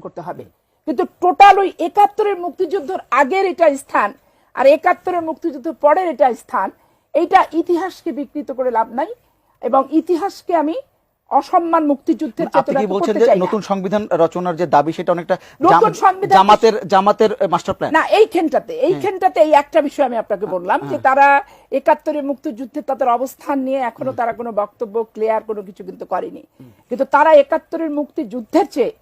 করতে হবে। কিন্তু টোটাল ওই ৭১-এর মুক্তিযুদ্ধের আগের এটা স্থান আর ৭১-এর মুক্তিযুদ্ধের পরের এটা স্থান, এইটা ইতিহাসকে বিকৃত করে লাভ নাই। এবং ইতিহাসকে আমি অসম্মান মুক্তিযুদ্ধের চেতনা করতে চাই না। নতুন সংবিধান রচনার যে দাবি সেটা অনেকটা নতুন সংবিধান জামাতের মাস্টার প্ল্যান না। এইখানটাতে এই একটা বিষয় আমি আপনাকে বললাম যে তারা ৭১-এর মুক্তিযুদ্ধে তাদের অবস্থান নিয়ে এখনো তারা কোনো বক্তব্য ক্লিয়ার কোনো কিছু কিন্তু করেনি। কিন্তু তারা ৭১-এর মুক্তিযুদ্ধের চেয়ে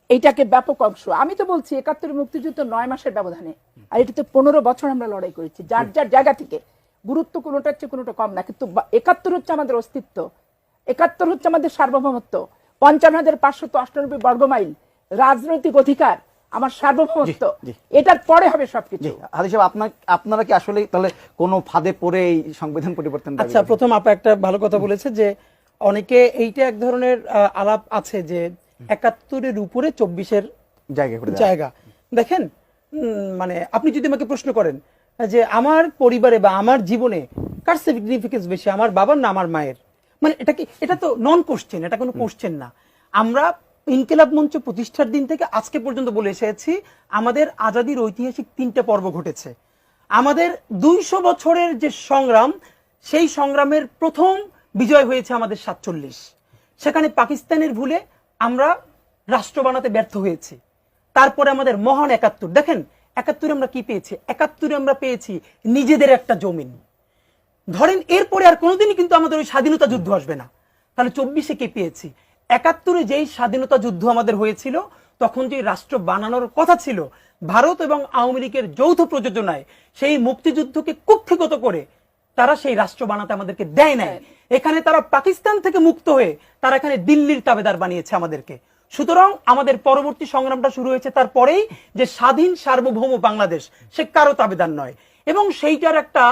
এইটাকে ব্যাপক অংশ, আমি তো বলছি ৭১-এর মুক্তিযুদ্ধ ৯ মাসের ব্যবধানে, আর এটাতে ১৫ বছর আমরা লড়াই করেছি যার যার জায়গা থেকে। গুরুত্ব কোনোটার চেয়ে কোনোটা কম না, কিন্তু ৭১ হচ্ছে আমাদের অস্তিত্ব, ৭১ হচ্ছে আমাদের সার্বভৌমত্ব, ৫৫,৫৯৮ বর্গমাইল রাজনৈতিক অধিকার, আমার সার্বভৌমত্ব, এটার পরে হবে সবকিছু। হাদি সাহেব, আপনারা কি আসলে তাহলে কোনো ফাঁদে পড়ে এই সংবিধান পরিবর্তন? আচ্ছা, প্রথম আপা একটা ভালো কথা বলেছে যে অনেকে এইটা এক ধরনের আলাপ আছে যে ৭১-এর উপরে ২৪-এর জায়গা। দেখেন, মানে আপনি যদি আমাকে প্রশ্ন করেন যে আমার পরিবারে বা আমার জীবনে কার সিগনিফিকেন্স বেশি, আমার বাবার না আমার মায়ের, মানে এটা তো নন কোশ্চেন, এটা কোনো কোশ্চেন না। আমরা ইনকিলাব মঞ্চ প্রতিষ্ঠার দিন থেকে আজকে পর্যন্ত বলে এসেছি আমাদের আজাদির ঐতিহাসিক ৩টা পর্ব ঘটেছে। আমাদের ২০০ বছরের যে সংগ্রাম, সেই সংগ্রামের প্রথম বিজয় হয়েছে আমাদের ৪৭। সেখানে পাকিস্তানের ভুলে আমরা রাষ্ট্র বানাতে ব্যর্থ হয়েছি। তারপরে আমাদের মহান ৭১। দেখেন ৭১-এ আমরা কি পেয়েছি? ৭১-এ আমরা পেয়েছি নিজেদের একটা জমিন। ধরেন এরপরে আর কোনোদিনই কিন্তু আমাদের ওই স্বাধীনতা যুদ্ধ আসবে না। তাহলে ২৪-এ কি পেয়েছি? ৭১-এ যেই স্বাধীনতা যুদ্ধ আমাদের হয়েছিল, তখন যে রাষ্ট্র বানানোর কথা ছিল, ভারত এবং আওয়ামী লীগের যৌথ প্রযোজনায় সেই মুক্তিযুদ্ধকে কুক্ষিগত করে তারা সেই রাষ্ট্র বানাতে আমাদেরকে দেয় নাই। এখানে তারা পাকিস্তান থেকে মুক্ত হয়ে তারা এখানে দিল্লির তাবেদার বানিয়েছে আমাদেরকে। সুতরাং আমাদের পরবর্তী সংগ্রামটা শুরু হয়েছে তারপরেই, যে স্বাধীন সার্বভৌম বাংলাদেশ সে কারো তাবেদার নয়। এবং সেইটার একটা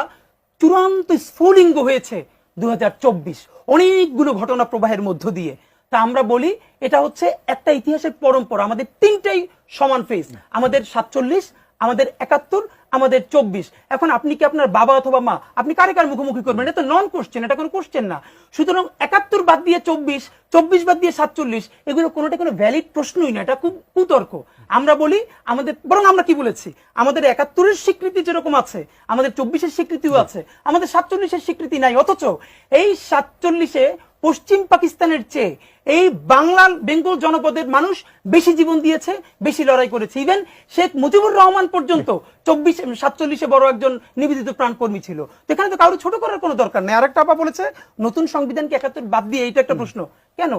চূড়ান্ত স্ফুলিঙ্গ হয়েছে ২০২৪ অনেকগুলো ঘটনা প্রবাহের মধ্য দিয়ে। তা আমরা বলি এটা হচ্ছে একটা ইতিহাসের পরম্পরা। আমাদের ৩টাই সমান ফেজ, আমাদের ৪৭, আমাদের ৭১, আমাদের ২৪। এখন আপনি কি আপনার বাবা অথবা মা আপনি কারে কার মুখোমুখি করবেন? এটা তো নন কোশ্চেন, এটা কোনো কোশ্চেন না। সুতরাং ৭১ বাদ দিয়ে ২৪, ২৪ বাদ দিয়ে ৪৭, এগুলো কোনোটা কোনো ভ্যালিড প্রশ্নই না, এটা খুব কুতর্ক। আমরা বলি আমাদের, বরং আমরা কি বলেছি, আমাদের ৭১-এর স্বীকৃতি যেরকম আছে, আমাদের ২৪-এর স্বীকৃতিও আছে, আমাদের ৪৭-এর স্বীকৃতি নাই। অথচ এই ৪৭-এ পশ্চিম পাকিস্তানের চেয়ে এই বাংলার বেঙ্গল জনপদের মানুষ বেশি জীবন দিয়েছে, বেশি লড়াই করেছে। ইভেন শেখ মুজিবুর রহমান পর্যন্ত ৪৭-এ বড় একজন নিবেদিত প্রাণকর্মী ছিল। এখানে তো কারো ছোট করার কোনো দরকার নেই। আরেকটা আপা বলেছে নতুন সংবিধানকে ৭১ বাদ দিয়ে, এইটা একটা প্রশ্ন কেন?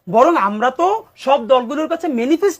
বরং আমরা তো সব দলগুলোর কাছে ম্যানিফেস্টো